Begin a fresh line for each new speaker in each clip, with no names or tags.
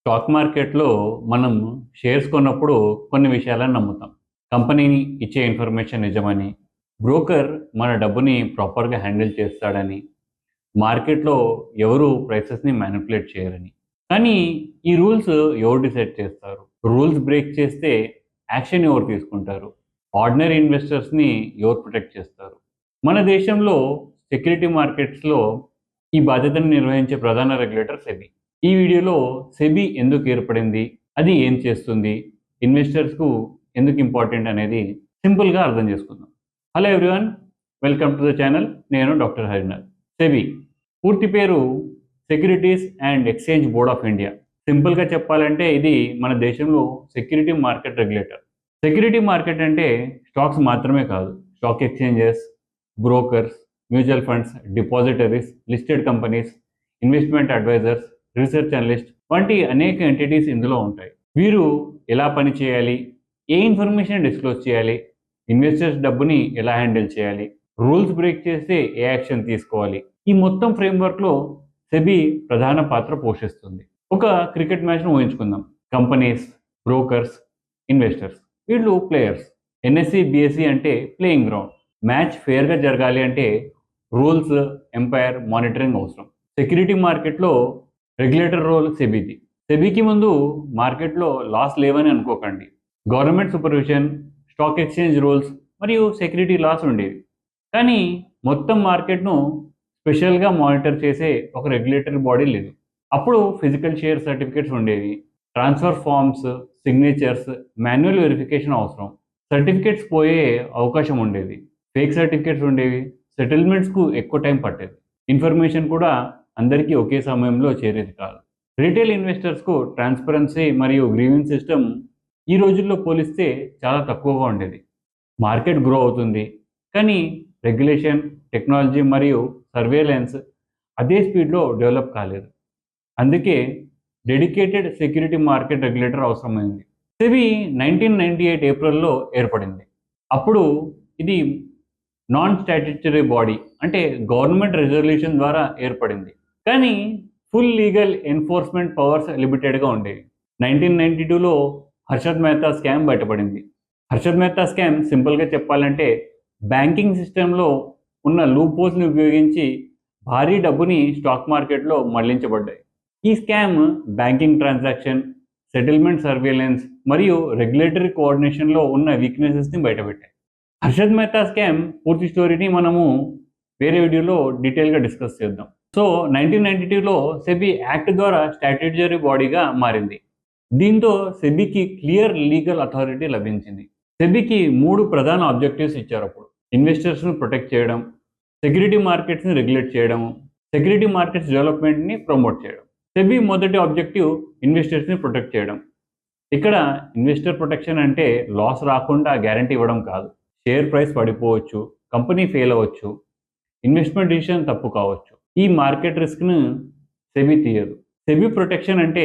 Stock మార్కెట్లో మనం shares కొన్నప్పుడు కొన్ని విషయాలను నమ్ముతాం. కంపెనీని ఇచ్చే ఇన్ఫర్మేషన్ నిజమని, బ్రోకర్ మన డబ్బుని ప్రాపర్‌గా హ్యాండిల్ చేస్తాడని, మార్కెట్‌లో ఎవరు ప్రైసెస్‌ని మ్యానిపులేట్ చేయరని. కానీ ఈ రూల్స్ ఎవరు డిసైడ్ చేస్తారు? రూల్స్ బ్రేక్ చేస్తే యాక్షన్ ఎవరు తీసుకుంటారు? ఆర్డినరీ ఇన్వెస్టర్స్‌ని ఎవరు ప్రొటెక్ట్ చేస్తారు? మన దేశంలో సెక్యూరిటీ మార్కెట్స్‌లో ఈ బాధ్యతను నిర్వహించే ప్రధాన రెగ్యులేటర్ సెబీ. ఈ వీడియోలో సెబీ ఎందుకు ఏర్పడింది? అది ఏం చేస్తుంది? ఇన్వెస్టర్స్‌కు ఎందుకు ఇంపార్టెంట్ అనేది సింపుల్‌గా అర్థం చేసుకుందాం. Hello everyone, welcome to the channel. నేను డాక్టర్ హరినాథ్. సెబీ పూర్తి పేరు securities and exchange board of India. సింపుల్‌గా చెప్పాలంటే ఇది మన దేశంలో security market regulator. Security market అంటే స్టాక్స్ మాత్రమే కాదు. Stock exchanges, brokers, mutual funds, depositories, listed companies, investment advisers, research analyst వంటి అనేక ఎంటిటీస్ ఇందులో ఉంటాయి. వీరు ఎలా పని చేయాలి, ఏ ఇన్ఫర్మేషన్ డిస్క్లోజ్ చేయాలి, ఇన్వెస్టర్స్ డబ్బుని ఎలా హ్యాండిల్ చేయాలి, రూల్స్ బ్రేక్ చేస్తే ఏ యాక్షన్ తీసుకోవాలి, ఈ మొత్తం ఫ్రేమ్వర్క్లో సెబీ ప్రధాన పాత్ర పోషిస్తుంది. ఒక క్రికెట్ మ్యాచ్ను ఊహించుకుందాం. కంపెనీస్, బ్రోకర్స్, ఇన్వెస్టర్స్ వీళ్ళు ప్లేయర్స్. ఎన్ఎస్సి, బిఎస్సి అంటే ప్లేయింగ్ గ్రౌండ్. మ్యాచ్ ఫేర్గా జరగాలి అంటే రూల్స్, ఎంపైర్, మానిటరింగ్ అవసరం. సెక్యూరిటీ మార్కెట్లో రెగ్యులేటర్ రోల్ సెబీది. సెబీకి ముందు మార్కెట్లో లాస్ లేవని అనుకోకండి. Government supervision, stock exchange rules మరియు సెక్యూరిటీ లాస్ ఉండేవి. కానీ మొత్తం మార్కెట్ను స్పెషల్గా మానిటర్ చేసే ఒక రెగ్యులేటరీ బాడీ లేదు. అప్పుడు ఫిజికల్ షేర్ సర్టిఫికేట్స్ ఉండేవి, transfer forms, signatures, manual verification అవసరం. సర్టిఫికేట్స్ పోయే అవకాశం ఉండేది, ఫేక్ సర్టిఫికేట్స్ ఉండేవి, సెటిల్మెంట్స్కు ఎక్కువ టైం పట్టేది. ఇన్ఫర్మేషన్ కూడా అందరికీ ఒకే సమయంలో చేరేది కాదు. రీటైల్ ఇన్వెస్టర్స్కు ట్రాన్స్పరెన్సీ మరియు గ్రీవింగ్ సిస్టమ్ ఈ రోజుల్లో పోలిస్తే చాలా తక్కువగా ఉండేది. మార్కెట్ గ్రో అవుతుంది, కానీ రెగ్యులేషన్, టెక్నాలజీ మరియు సర్వేలెన్స్ అదే స్పీడ్లో డెవలప్ కాలేదు. అందుకే డెడికేటెడ్ సెక్యూరిటీ మార్కెట్ రెగ్యులేటర్ అవసరమైంది. సెబీ 1998 ఏప్రిల్లో ఏర్పడింది. అప్పుడు ఇది నాన్ స్టాట్యూటరీ బాడీ, అంటే గవర్నమెంట్ రెజల్యూషన్ ద్వారా ఏర్పడింది. కానీ ఫుల్ లీగల్ ఎన్ఫోర్స్మెంట్ పవర్స్ లిమిటెడ్గా ఉండేవి. 1992లో హర్షద్ మెహతా స్కామ్ బయటపడింది. హర్షద్ మెహతా స్కామ్ సింపుల్గా చెప్పాలంటే బ్యాంకింగ్ సిస్టంలో ఉన్న లూప్ హోల్స్ని ఉపయోగించి భారీ డబ్బుని స్టాక్ మార్కెట్లో మళ్లించబడ్డాయి. ఈ scam banking transaction, settlement surveillance మరియు రెగ్యులేటరీ కోఆర్డినేషన్లో ఉన్న వీక్నెసెస్ని బయటపెట్టాయి. హర్షద్ మెహతా స్కామ్ పూర్తి స్టోరీని మనము వేరే వీడియోలో డీటెయిల్గా డిస్కస్ చేద్దాం. సో 1992లో సెబీ యాక్ట్ ద్వారా స్టాట్యూటరీ బాడీగా మారింది. దీంతో సెబీకి క్లియర్ లీగల్ అథారిటీ లభించింది. సెబీకి 3 ప్రధాన ఆబ్జెక్టివ్స్ ఇచ్చారు అప్పుడు. ఇన్వెస్టర్స్ను ప్రొటెక్ట్ చేయడం, సెక్యూరిటీ మార్కెట్స్ని రెగ్యులేట్ చేయడం, సెక్యూరిటీ మార్కెట్స్ డెవలప్మెంట్ని ప్రమోట్ చేయడం. సెబీ మొదటి ఆబ్జెక్టివ్ ఇన్వెస్టర్స్ని ప్రొటెక్ట్ చేయడం. ఇక్కడ ఇన్వెస్టర్ ప్రొటెక్షన్ అంటే లాస్ రాకుండా గ్యారంటీ ఇవ్వడం కాదు. షేర్ ప్రైస్ పడిపోవచ్చు, కంపెనీ ఫెయిల్ అవ్వచ్చు, ఇన్వెస్ట్మెంట్ డిసిషన్ తప్పు కావచ్చు. ఈ మార్కెట్ రిస్క్ను సెబీ తీయదు. సెబీ ప్రొటెక్షన్ అంటే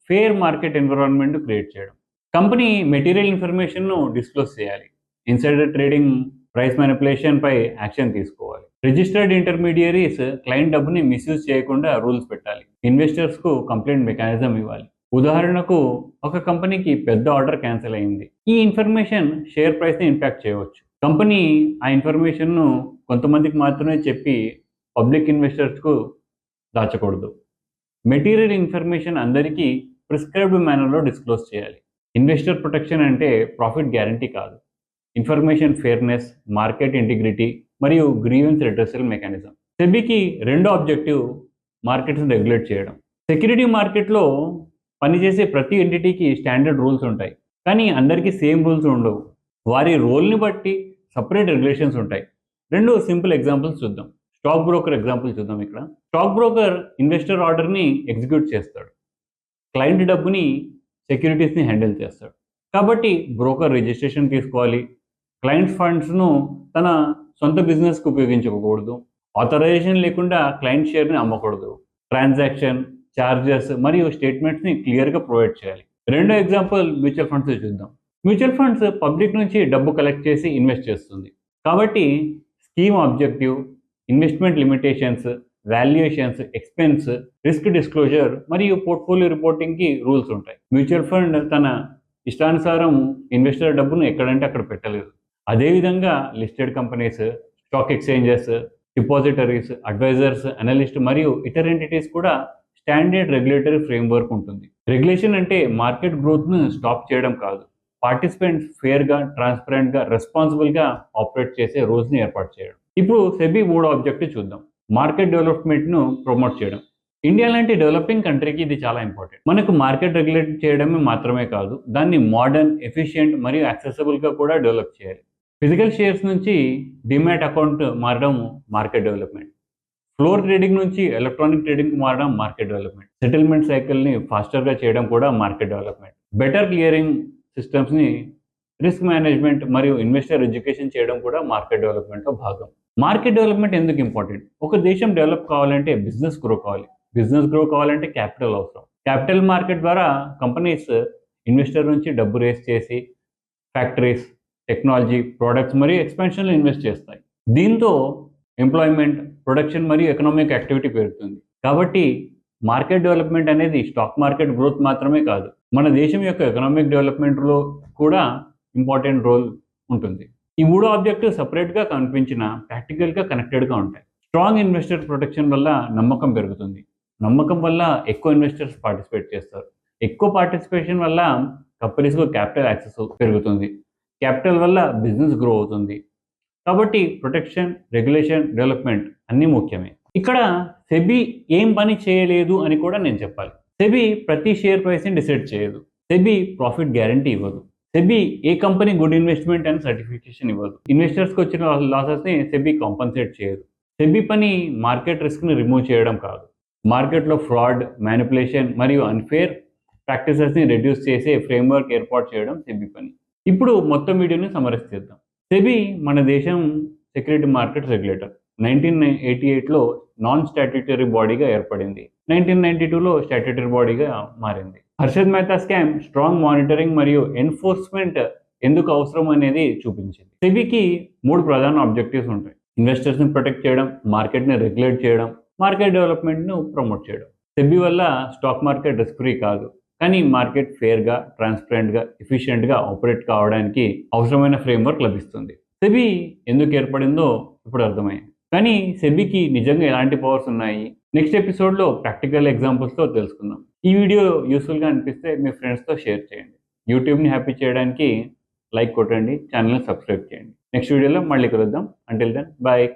ఫెయిర్ మార్కెట్ ఎన్విరాన్మెంట్ క్రియేట్ చేయడం. కంపెనీ మెటీరియల్ ఇన్ఫర్మేషన్ను డిస్క్లోజ్ చేయాలి. ఇన్సైడర్ ట్రేడింగ్, ప్రైస్ మ్యానిపులేషన్ పై యాక్షన్ తీసుకోవాలి. రిజిస్టర్డ్ ఇంటర్మీడియరీస్ క్లయింట్ డబ్బుని మిస్యూజ్ చేయకుండా రూల్స్ పెట్టాలి. ఇన్వెస్టర్స్కు కంప్లైంట్ మెకానిజం ఇవ్వాలి. ఉదాహరణకు ఒక కంపెనీకి పెద్ద ఆర్డర్ క్యాన్సిల్ అయింది. ఈ ఇన్ఫర్మేషన్ షేర్ ప్రైస్ని ఇంపాక్ట్ చేయవచ్చు. కంపెనీ ఆ ఇన్ఫర్మేషన్ను కొంతమందికి మాత్రమే చెప్పి పబ్లిక్ ఇన్వెస్టర్స్కు దాచకూడదు. మెటీరియల్ ఇన్ఫర్మేషన్ అందరికీ ప్రిస్క్రైబ్డ్ మేనర్లో డిస్క్లోజ్ చేయాలి. ఇన్వెస్టర్ ప్రొటెక్షన్ అంటే ప్రాఫిట్ గ్యారంటీ కాదు. ఇన్ఫర్మేషన్ ఫెయిర్నెస్, మార్కెట్ ఇంటిగ్రిటీ మరియు గ్రీవెన్స్ రిడ్రెసల్ మెకానిజం. సెబీకి రెండో ఆబ్జెక్టివ్ మార్కెట్స్ని రెగ్యులేట్ చేయడం. సెక్యూరిటీ మార్కెట్లో పనిచేసే ప్రతి ఎంటిటీకి స్టాండర్డ్ రూల్స్ ఉంటాయి, కానీ అందరికీ సేమ్ రూల్స్ ఉండవు. వారి రోల్ని బట్టి సపరేట్ రెగ్యులేషన్స్ ఉంటాయి. 2 సింపుల్ ఎగ్జాంపుల్స్ చూద్దాం. స్టాక్ బ్రోకర్ ఎగ్జాంపుల్ చూద్దాం. ఇక్కడ స్టాక్ బ్రోకర్ ఇన్వెస్టర్ ఆర్డర్ని ఎగ్జిక్యూట్ చేస్తాడు, క్లయింట్ డబ్బుని, సెక్యూరిటీస్ని హ్యాండిల్ చేస్తాడు. కాబట్టి బ్రోకర్ రిజిస్ట్రేషన్ తీసుకోవాలి, క్లయింట్ ఫండ్స్ను తన సొంత బిజినెస్కి ఉపయోగించకూడదు, ఆథరైజేషన్ లేకుండా క్లయింట్ షేర్ని అమ్మకూడదు, ట్రాన్సాక్షన్, చార్జెస్ మరియు స్టేట్మెంట్స్ని క్లియర్గా ప్రొవైడ్ చేయాలి. రెండో ఎగ్జాంపుల్ మ్యూచువల్ ఫండ్స్ చూద్దాం. మ్యూచువల్ ఫండ్స్ పబ్లిక్ నుంచి డబ్బు కలెక్ట్ చేసి ఇన్వెస్ట్ చేస్తుంది. కాబట్టి scheme objective, investment limitations valuations, expense, risk disclosure మరియు పోర్ట్ఫోలియో రిపోర్టింగ్కి రూల్స్ ఉంటాయి. మ్యూచువల్ ఫండ్ తన ఇష్టానుసారం ఇన్వెస్టర్ డబ్బును ఎక్కడంటే అక్కడ పెట్టలేదు. అదేవిధంగా listed companies, stock exchanges, depositories, advisers, analyst మరియు ఇతర ఎంటిటీస్ కూడా స్టాండర్డ్ రెగ్యులేటరీ ఫ్రేమ్వర్క్ ఉంటుంది. రెగ్యులేషన్ అంటే మార్కెట్ గ్రోత్ను స్టాప్ చేయడం కాదు, పార్టిసిపెంట్స్ ఫేర్గా, ట్రాన్స్పరెంట్గా, రెస్పాన్సిబుల్గా ఆపరేట్ చేసే రూల్స్ని ఏర్పాటు చేయడం. ఇప్పుడు సెబీ 3వ ఆబ్జెక్టివ్ చూద్దాం. మార్కెట్ డెవలప్మెంట్ను ప్రమోట్ చేయడం. ఇండియా లాంటి డెవలపింగ్ కంట్రీకి ఇది చాలా ఇంపార్టెంట్. మనకు మార్కెట్ రెగ్యులేట్ చేయడమే మాత్రమే కాదు, దాన్ని మోడర్న్, ఎఫిషియెంట్ మరియు యాక్సెసిబుల్గా కూడా డెవలప్ చేయాలి. ఫిజికల్ షేర్స్ నుంచి డిమాట్ అకౌంట్ మారడం మార్కెట్ డెవలప్మెంట్. ఫ్లోర్ ట్రేడింగ్ నుంచి ఎలక్ట్రానిక్ ట్రేడింగ్కి మారడం మార్కెట్ డెవలప్మెంట్. సెటిల్మెంట్ సైకిల్ని ఫాస్టర్గా చేయడం కూడా మార్కెట్ డెవలప్మెంట్. బెటర్ క్లియరింగ్ సిస్టమ్స్ని, రిస్క్ మేనేజ్మెంట్ మరియు ఇన్వెస్టర్ ఎడ్యుకేషన్ చేయడం కూడా మార్కెట్ డెవలప్మెంట్లో భాగం. మార్కెట్ డెవలప్మెంట్ ఎందుకు ఇంపార్టెంట్? ఒక దేశం డెవలప్ కావాలంటే బిజినెస్ గ్రో కావాలి. బిజినెస్ గ్రో కావాలంటే క్యాపిటల్ అవసరం. క్యాపిటల్ మార్కెట్ ద్వారా కంపెనీస్ ఇన్వెస్టర్ నుంచి డబ్బు రేస్ చేసి ఫ్యాక్టరీస్, టెక్నాలజీ, ప్రోడక్ట్స్ మరియు ఎక్స్పాన్షన్లో ఇన్వెస్ట్ చేస్తాయి. దీంతో ఎంప్లాయ్మెంట్, ప్రొడక్షన్ మరియు ఎకనామిక్ యాక్టివిటీ పెరుగుతుంది. కాబట్టి మార్కెట్ డెవలప్మెంట్ అనేది స్టాక్ మార్కెట్ గ్రోత్ మాత్రమే కాదు, మన దేశం యొక్క ఎకనామిక్ డెవలప్మెంట్లో కూడా ఇంపార్టెంట్ రోల్ ఉంటుంది. ఈ 3 ఆబ్జెక్టివ్ సపరేట్గా కనిపించిన ప్రాక్టికల్గా కనెక్టెడ్గా ఉంటాయి. స్ట్రాంగ్ ఇన్వెస్టర్ ప్రొటెక్షన్ వల్ల నమ్మకం పెరుగుతుంది. నమ్మకం వల్ల ఎక్కువ ఇన్వెస్టర్స్ పార్టిసిపేట్ చేస్తారు. ఎక్కువ పార్టిసిపేషన్ వల్ల కంపెనీస్కు క్యాపిటల్ యాక్సెస్ పెరుగుతుంది. క్యాపిటల్ వల్ల బిజినెస్ గ్రో అవుతుంది. కాబట్టి ప్రొటెక్షన్, రెగ్యులేషన్, డెవలప్మెంట్ అన్నీ ముఖ్యమే. ఇక్కడ సెబీ ఏం పని చేయలేదు అని కూడా నేను చెప్పాలి. సెబీ ప్రతి షేర్ ప్రైస్ని డిసైడ్ చేయదు. సెబీ ప్రాఫిట్ గ్యారంటీ ఇవ్వదు. సెబీ ఏ కంపెనీ గుడ్ ఇన్వెస్ట్మెంట్ అని సర్టిఫికేషన్ ఇవ్వదు. ఇన్వెస్టర్స్కి వచ్చిన లాసెస్ని సెబీ కాంపన్సేట్ చేయదు. సెబీ పని మార్కెట్ రిస్క్ని రిమూవ్ చేయడం కాదు, మార్కెట్లో ఫ్రాడ్, మ్యానిపులేషన్ మరియు అన్ఫేర్ ప్రాక్టీసెస్ని రెడ్యూస్ చేసే ఫ్రేమ్వర్క్ ఏర్పాటు చేయడం సెబీ పని. ఇప్పుడు మొత్తం వీడియోని సమరైజ్ చేద్దాం. సెబీ మన దేశం సెక్యూరిటీ మార్కెట్ రెగ్యులేటర్. 1988లో నాన్ స్టాట్యూటరీ బాడీగా ఏర్పడింది. 1992లో స్టాట్యూటరీ బాడీగా మారింది. Harshad Mehta scam strong monitoring మరియు ఎన్ఫోర్స్మెంట్ ఎందుకు అవసరం అనేది చూపించింది. సెబీకి 3 ప్రధాన ఆబ్జెక్టివ్స్ ఉంటాయి. ఇన్వెస్టర్స్ని ప్రొటెక్ట్ చేయడం, మార్కెట్ని రెగ్యులేట్ చేయడం, మార్కెట్ డెవలప్మెంట్ను ప్రమోట్ చేయడం. సెబీ వల్ల స్టాక్ మార్కెట్ రిస్క్ ఫ్రీ కాదు, కానీ మార్కెట్ ఫేర్గా, ట్రాన్స్పరెంట్గా, ఎఫిషియెంట్గా ఆపరేట్ కావడానికి అవసరమైన ఫ్రేమ్వర్క్ లభిస్తుంది. సెబీ ఎందుకు ఏర్పడిందో ఇప్పుడు అర్థమైంది. కానీ సెబీకి నిజంగా ఎలాంటి పవర్స్ ఉన్నాయి? నెక్స్ట్ ఎపిసోడ్లో ప్రాక్టికల్ ఎగ్జాంపుల్స్తో తెలుసుకుందాం. ఈ వీడియో యూస్ఫుల్గా అనిపిస్తే మీ ఫ్రెండ్స్తో షేర్ చేయండి. యూట్యూబ్ని హ్యాపీ చేయడానికి లైక్ కొట్టండి, ఛానల్ని సబ్స్క్రైబ్ చేయండి. నెక్స్ట్ వీడియోలో మళ్ళీ కలుద్దాం. Until then, bye.